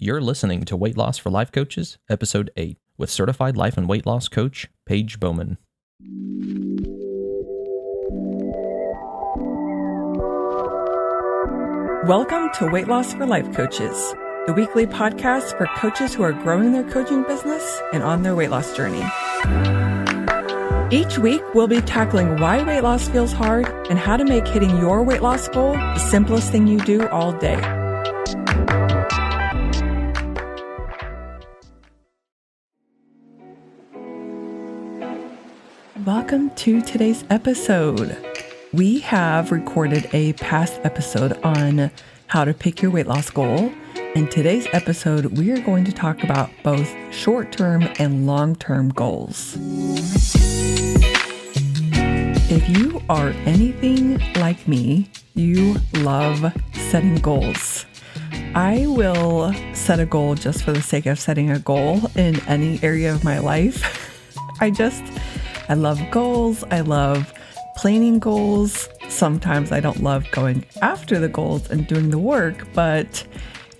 You're listening to Weight Loss for Life Coaches, Episode 8, with certified life and weight loss coach, Paige Bowman. Welcome to Weight Loss for Life Coaches, the weekly podcast for coaches who are growing their coaching business and on their weight loss journey. Each week, we'll be tackling why weight loss feels hard and how to make hitting your weight loss goal the simplest thing you do all day. Welcome to today's episode. We have recorded a past episode on how to pick your weight loss goal. In today's episode, we are going to talk about both short-term and long-term goals. If you are anything like me, you love setting goals. I will set a goal just for the sake of setting a goal in any area of my life. I love goals. I love planning goals. Sometimes I don't love going after the goals and doing the work, but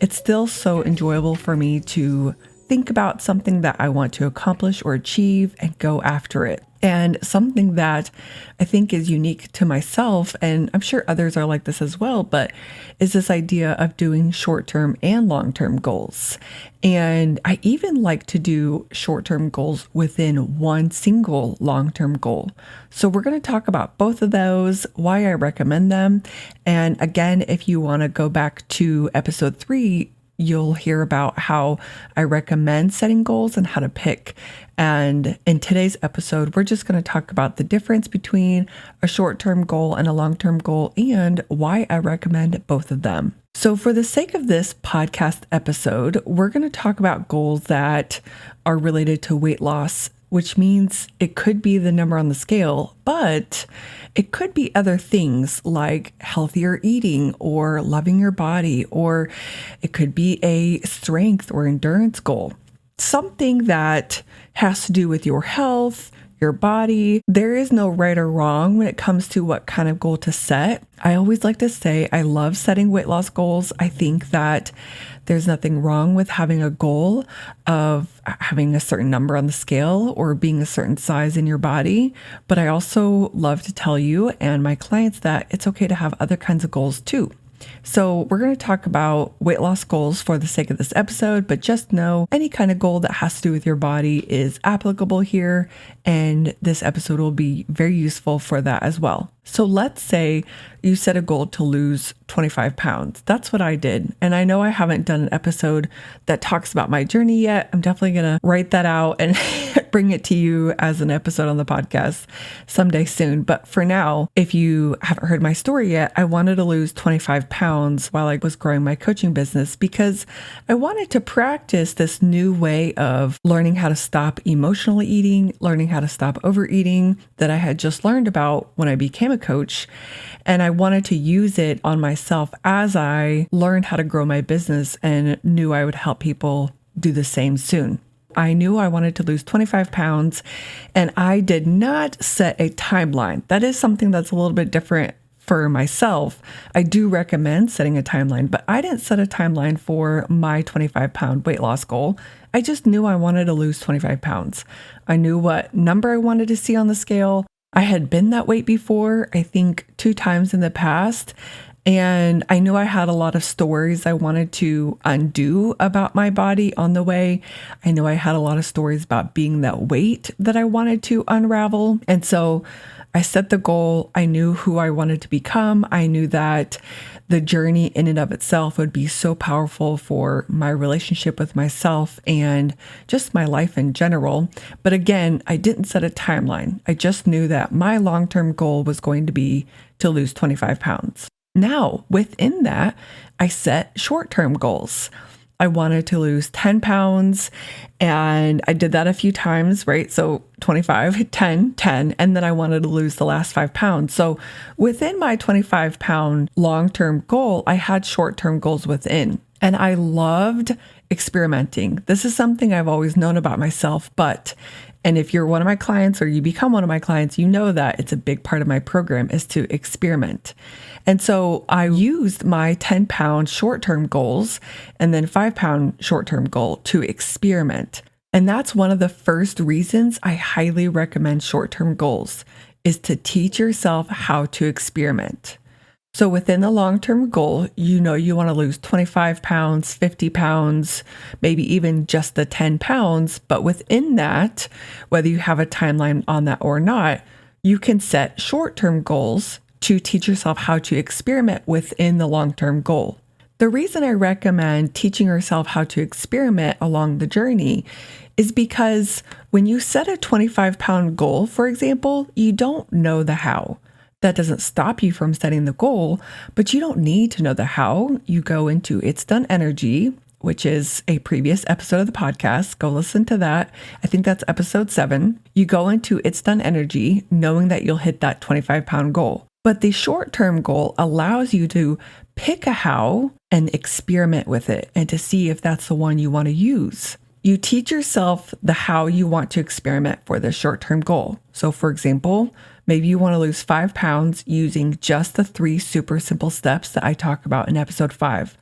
it's still so enjoyable for me to think about something that I want to accomplish or achieve and go after it. And something that I think is unique to myself, and I'm sure others are like this as well, but is this idea of doing short-term and long-term goals. And I even like to do short-term goals within one single long-term goal. So we're going to talk about both of those, why I recommend them. And again, if you want to go back to episode 3, you'll hear about how I recommend setting goals and how to pick. And in today's episode, we're just going to talk about the difference between a short-term goal and a long-term goal and why I recommend both of them. So for the sake of this podcast episode, we're going to talk about goals that are related to weight loss, which means it could be the number on the scale, but it could be other things like healthier eating or loving your body, or it could be a strength or endurance goal. Something that has to do with your health, your body. There is no right or wrong when it comes to what kind of goal to set. I always like to say I love setting weight loss goals. I think that there's nothing wrong with having a goal of having a certain number on the scale or being a certain size in your body. But I also love to tell you and my clients that it's okay to have other kinds of goals too. So we're going to talk about weight loss goals for the sake of this episode, but just know any kind of goal that has to do with your body is applicable here, and this episode will be very useful for that as well. So let's say you set a goal to lose 25 pounds. That's what I did. And I know I haven't done an episode that talks about my journey yet. I'm definitely going to write that out and bring it to you as an episode on the podcast someday soon. But for now, if you haven't heard my story yet, I wanted to lose 25 pounds while I was growing my coaching business because I wanted to practice this new way of learning how to stop emotional eating, learning how to stop overeating that I had just learned about when I became a coach. And I wanted to use it on myself as I learned how to grow my business and knew I would help people do the same soon. I knew I wanted to lose 25 pounds and I did not set a timeline. That is something that's a little bit different for myself. I do recommend setting a timeline, but I didn't set a timeline for my 25-pound weight loss goal. I just knew I wanted to lose 25 pounds. I knew what number I wanted to see on the scale. I had been that weight before, I think 2 times in the past, and I knew I had a lot of stories I wanted to undo about my body on the way. I knew I had a lot of stories about being that weight that I wanted to unravel. And so I set the goal. I knew who I wanted to become. I knew that the journey in and of itself would be so powerful for my relationship with myself and just my life in general. But again, I didn't set a timeline. I just knew that my long-term goal was going to be to lose 25 pounds. Now, within that, I set short-term goals. I wanted to lose 10 pounds and I did that a few times, right? So 25, 10, 10, and then I wanted to lose the last 5 pounds. So within my 25-pound long-term goal, I had short-term goals within, and I loved experimenting. This is something I've always known about myself, but And if you're one of my clients or you become one of my clients, you know that it's a big part of my program is to experiment. And so I used my 10-pound short-term goals and then 5-pound short-term goal to experiment. And that's one of the first reasons I highly recommend short-term goals is to teach yourself how to experiment. So within the long-term goal, you know you want to lose 25 pounds, 50 pounds, maybe even just the 10 pounds. But within that, whether you have a timeline on that or not, you can set short-term goals to teach yourself how to experiment within the long-term goal. The reason I recommend teaching yourself how to experiment along the journey is because when you set a 25-pound goal, for example, you don't know the how. That doesn't stop you from setting the goal, but you don't need to know the how. You go into It's Done Energy, which is a previous episode of the podcast. Go listen to that. I think that's episode 7. You go into It's Done Energy knowing that you'll hit that 25-pound goal. But the short-term goal allows you to pick a how and experiment with it and to see if that's the one you want to use. You teach yourself the how you want to experiment for the short-term goal. So for example, maybe you want to lose 5 pounds using just the 3 super simple steps that I talk about in episode 5.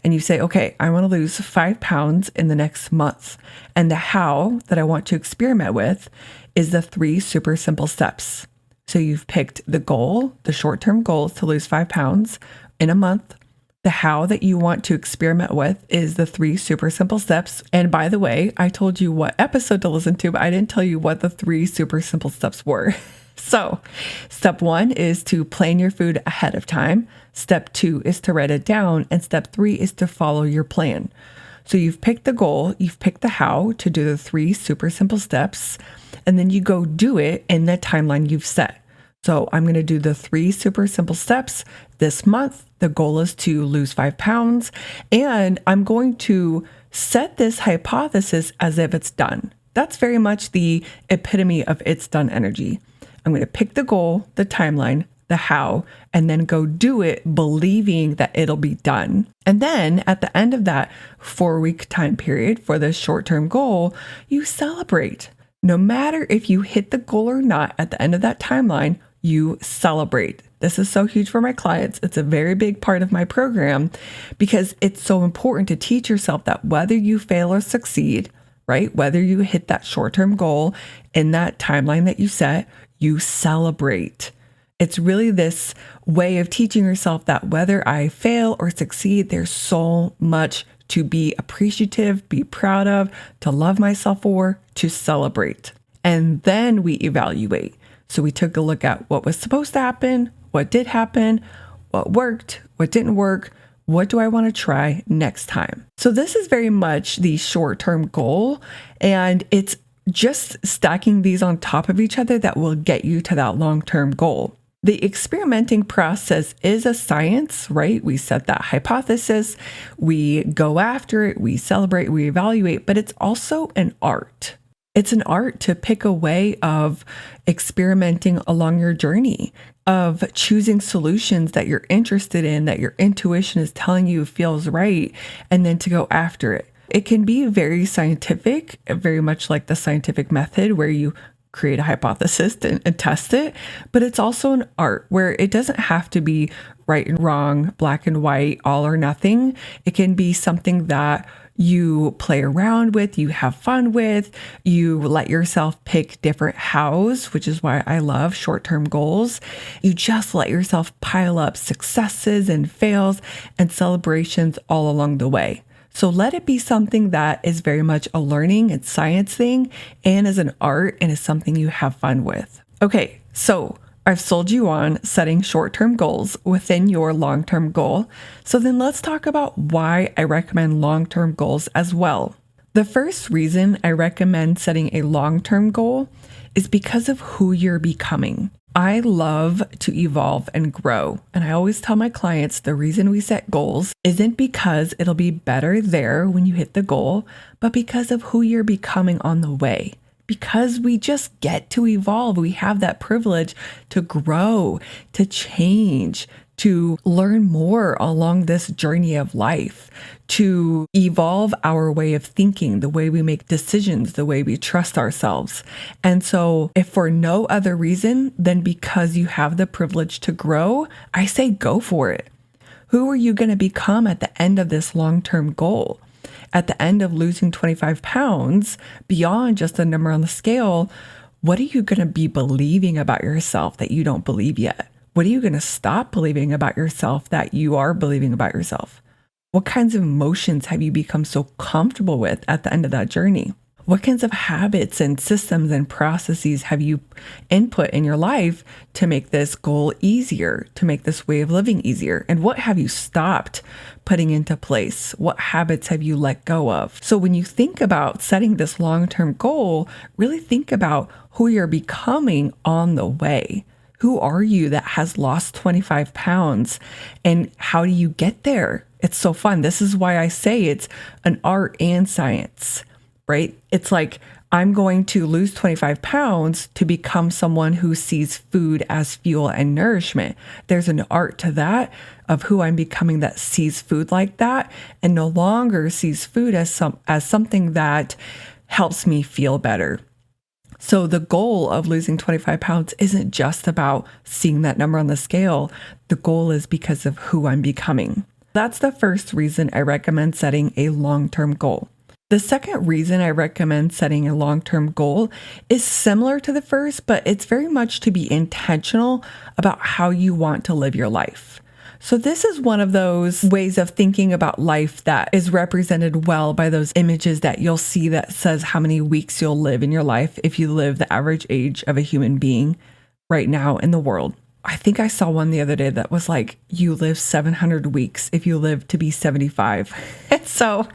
And you say, okay, I want to lose 5 pounds in the next month. And the how that I want to experiment with is the 3 super simple steps. So you've picked the goal, the short-term goal is to lose 5 pounds in a month. The how that you want to experiment with is the 3 super simple steps. And by the way, I told you what episode to listen to, but I didn't tell you what the 3 super simple steps were. So step 1 is to plan your food ahead of time. Step 2 is to write it down. And step 3 is to follow your plan. So you've picked the goal, you've picked the how to do the 3 super simple steps, and then you go do it in the timeline you've set. So I'm going to do the 3 super simple steps this month. The goal is to lose 5 pounds. And I'm going to set this hypothesis as if it's done. That's very much the epitome of It's Done Energy. I'm going to pick the goal, the timeline, the how, and then go do it believing that it'll be done. And then at the end of that 4-week time period for the short-term goal, you celebrate. No matter if you hit the goal or not at the end of that timeline, you celebrate. This is so huge for my clients. It's a very big part of my program because it's so important to teach yourself that whether you fail or succeed, right? Whether you hit that short-term goal in that timeline that you set, you celebrate. It's really this way of teaching yourself that whether I fail or succeed, there's so much to be appreciative, be proud of, to love myself for, to celebrate. And then we evaluate. So we took a look at what was supposed to happen, what did happen, what worked, what didn't work, what do I want to try next time? So this is very much the short-term goal, and it's just stacking these on top of each other that will get you to that long-term goal. The experimenting process is a science, right? We set that hypothesis, we go after it, we celebrate, we evaluate, but it's also an art. It's an art to pick a way of experimenting along your journey, of choosing solutions that you're interested in, that your intuition is telling you feels right, and then to go after it. It can be very scientific, very much like the scientific method where you create a hypothesis and test it, but it's also an art where it doesn't have to be right and wrong, black and white, all or nothing. It can be something that you play around with, you have fun with, you let yourself pick different hows, which is why I love short-term goals. You just let yourself pile up successes and fails and celebrations all along the way. So let it be something that is very much a learning and science thing and is an art and is something you have fun with. Okay, so I've sold you on setting short-term goals within your long-term goal. So then let's talk about why I recommend long-term goals as well. The first reason I recommend setting a long-term goal is because of who you're becoming. I love to evolve and grow. And I always tell my clients the reason we set goals isn't because it'll be better there when you hit the goal, but because of who you're becoming on the way. Because we just get to evolve. We have that privilege to grow, to change, to learn more along this journey of life, to evolve our way of thinking, the way we make decisions, the way we trust ourselves. And so if for no other reason than because you have the privilege to grow, I say go for it. Who are you going to become at the end of this long-term goal? At the end of losing 25 pounds, beyond just the number on the scale, what are you going to be believing about yourself that you don't believe yet? What are you going to stop believing about yourself that you are believing about yourself? What kinds of emotions have you become so comfortable with at the end of that journey? What kinds of habits and systems and processes have you input in your life to make this goal easier, to make this way of living easier? And what have you stopped putting into place? What habits have you let go of? So when you think about setting this long-term goal, really think about who you're becoming on the way. Who are you that has lost 25 pounds? And how do you get there? It's so fun. This is why I say it's an art and science, right? It's like I'm going to lose 25 pounds to become someone who sees food as fuel and nourishment. There's an art to that of who I'm becoming that sees food like that and no longer sees food as something that helps me feel better. So the goal of losing 25 pounds isn't just about seeing that number on the scale. The goal is because of who I'm becoming. That's the first reason I recommend setting a long-term goal. The second reason I recommend setting a long-term goal is similar to the first, but it's very much to be intentional about how you want to live your life. So this is one of those ways of thinking about life that is represented well by those images that you'll see that says how many weeks you'll live in your life if you live the average age of a human being right now in the world. I think I saw one the other day that was like, you live 700 weeks if you live to be 75. And so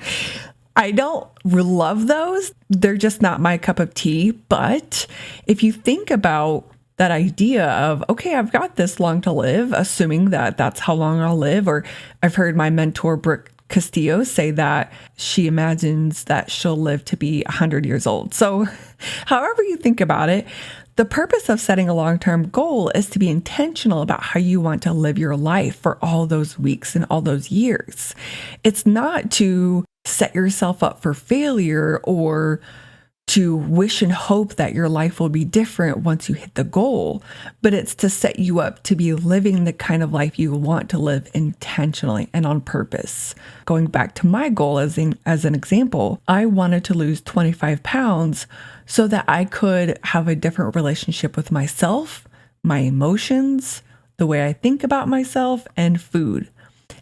I don't love those. They're just not my cup of tea. But if you think about that idea of, okay, I've got this long to live, assuming that that's how long I'll live. Or I've heard my mentor, Brooke Castillo, say that she imagines that she'll live to be 100 years old. So however you think about it, the purpose of setting a long-term goal is to be intentional about how you want to live your life for all those weeks and all those years. It's not to set yourself up for failure or to wish and hope that your life will be different once you hit the goal, but it's to set you up to be living the kind of life you want to live intentionally and on purpose. Going back to my goal as an example, I wanted to lose 25 pounds so that I could have a different relationship with myself, my emotions, the way I think about myself, and food.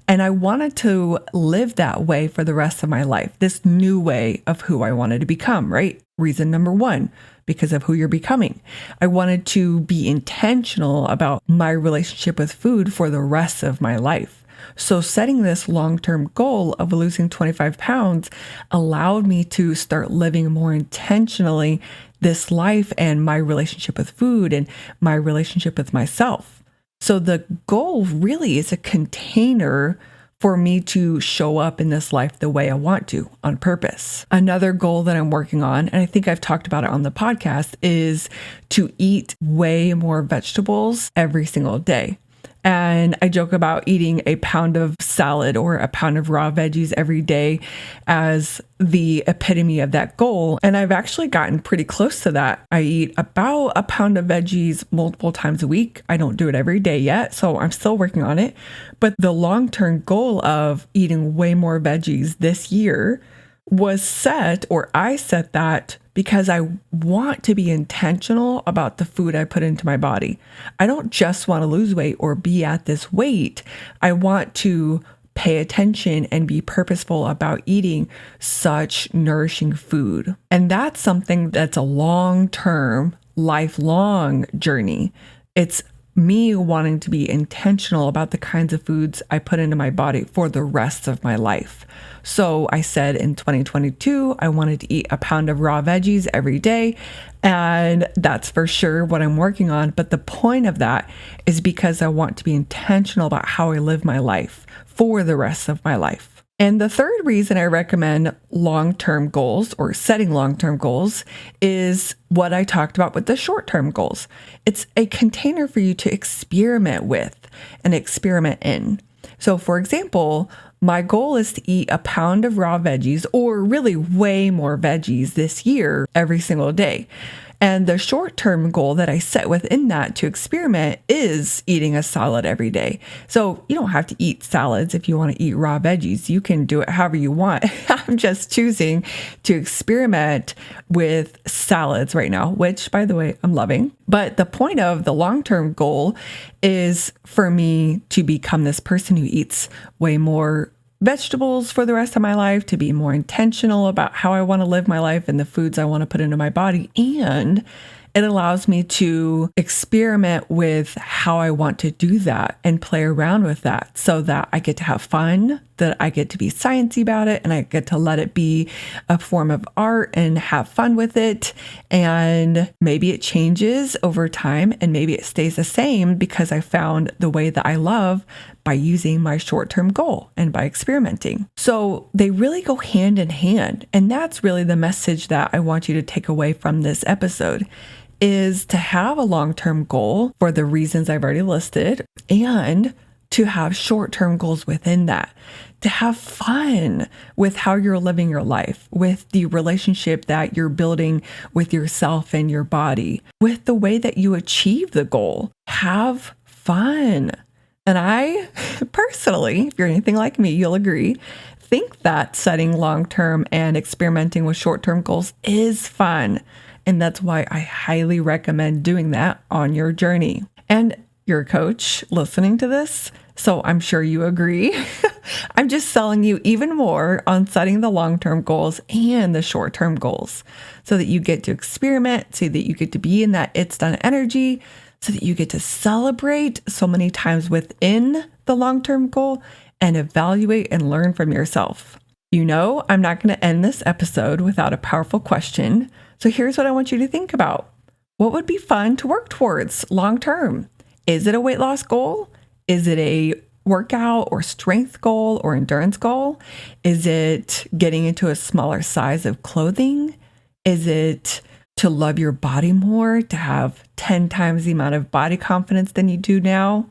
And I wanted to live that way for the rest of my life, this new way of who I wanted to become, right? Reason number one, because of who you're becoming. I wanted to be intentional about my relationship with food for the rest of my life. So setting this long-term goal of losing 25 pounds allowed me to start living more intentionally this life and my relationship with food and my relationship with myself. So the goal really is a container for me to show up in this life the way I want to on purpose. Another goal that I'm working on, and I think I've talked about it on the podcast, is to eat way more vegetables every single day. And I joke about eating a pound of salad or a pound of raw veggies every day as the epitome of that goal. And I've actually gotten pretty close to that. I eat about a pound of veggies multiple times a week. I don't do it every day yet, so I'm still working on it. But the long-term goal of eating way more veggies this year was set, or I set that because I want to be intentional about the food I put into my body. I don't just want to lose weight or be at this weight. I want to pay attention and be purposeful about eating such nourishing food. And that's something that's a long-term, lifelong journey. It's me wanting to be intentional about the kinds of foods I put into my body for the rest of my life. So I said in 2022, I wanted to eat a pound of raw veggies every day. And that's for sure what I'm working on. But the point of that is because I want to be intentional about how I live my life for the rest of my life. And the third reason I recommend long-term goals or setting long-term goals is what I talked about with the short-term goals. It's a container for you to experiment with, and experiment in. So for example, my goal is to eat a pound of raw veggies, or really way more veggies this year every single day. And the short-term goal that I set within that to experiment is eating a salad every day. So you don't have to eat salads if you want to eat raw veggies. You can do it however you want. I'm just choosing to experiment with salads right now, which, by the way, I'm loving. But the point of the long-term goal is for me to become this person who eats way more vegetables for the rest of my life, to be more intentional about how I want to live my life and the foods I want to put into my body. And it allows me to experiment with how I want to do that and play around with that so that I get to have fun, that I get to be sciencey about it, and I get to let it be a form of art and have fun with it. And maybe it changes over time, and maybe it stays the same because I found the way that I love by using my short-term goal and by experimenting. So they really go hand in hand. And that's really the message that I want you to take away from this episode, is to have a long-term goal for the reasons I've already listed, and to have short-term goals within that, to have fun with how you're living your life, with the relationship that you're building with yourself and your body, with the way that you achieve the goal. Have fun. And I personally, if you're anything like me, you'll agree, think that setting long-term and experimenting with short-term goals is fun. And that's why I highly recommend doing that on your journey. And you're a coach listening to this, so I'm sure you agree. I'm just selling you even more on setting the long-term goals and the short-term goals so that you get to experiment, so that you get to be in that it's done energy, so that you get to celebrate so many times within the long-term goal and evaluate and learn from yourself. You know, I'm not going to end this episode without a powerful question. So here's what I want you to think about. What would be fun to work towards long-term? Is it a weight loss goal? Is it a workout or strength goal or endurance goal? Is it getting into a smaller size of clothing? Is it to love your body more, to have 10 times the amount of body confidence than you do now?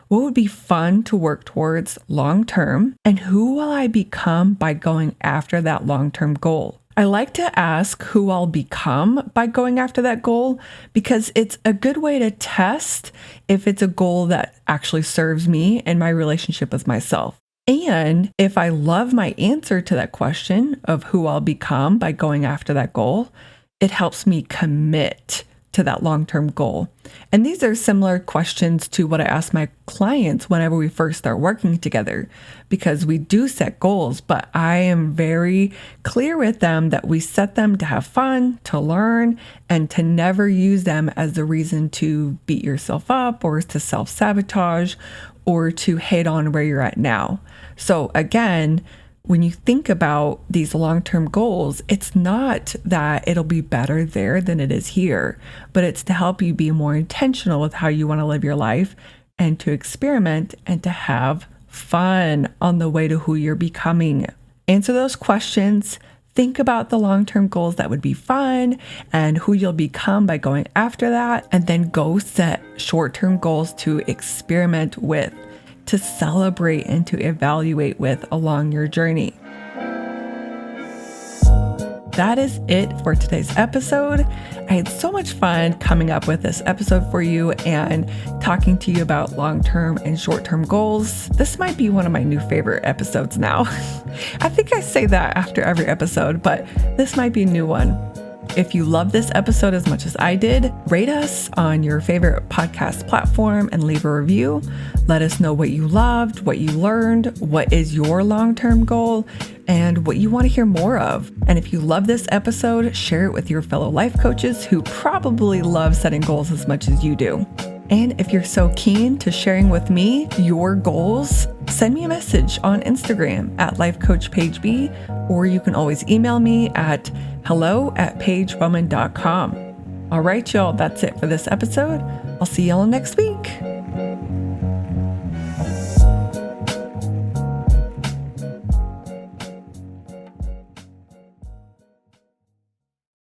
What would be fun to work towards long-term? And who will I become by going after that long-term goal? I like to ask who I'll become by going after that goal because it's a good way to test if it's a goal that actually serves me and my relationship with myself. And if I love my answer to that question of who I'll become by going after that goal, it helps me commit to that long-term goal. And these are similar questions to what I ask my clients whenever we first start working together, because we do set goals, but I am very clear with them that we set them to have fun, to learn, and to never use them as the reason to beat yourself up or to self-sabotage or to hate on where you're at now. So again, when you think about these long-term goals, it's not that it'll be better there than it is here, but it's to help you be more intentional with how you want to live your life and to experiment and to have fun on the way to who you're becoming. Answer those questions. Think about the long-term goals that would be fun and who you'll become by going after that, and then go set short-term goals to experiment with, to celebrate and to evaluate with along your journey. That is it for today's episode. I had so much fun coming up with this episode for you and talking to you about long-term and short-term goals. This might be one of my new favorite episodes now. I think I say that after every episode, but this might be a new one. If you love this episode as much as I did, rate us on your favorite podcast platform and leave a review. Let us know what you loved, what you learned, what is your long-term goal, and what you want to hear more of. And if you love this episode, share it with your fellow life coaches who probably love setting goals as much as you do. And if you're so keen to sharing with me your goals, send me a message on Instagram at lifecoachpaigeb, or you can always email me at hello@paigewoman.com. All right, y'all, that's it for this episode. I'll see y'all next week.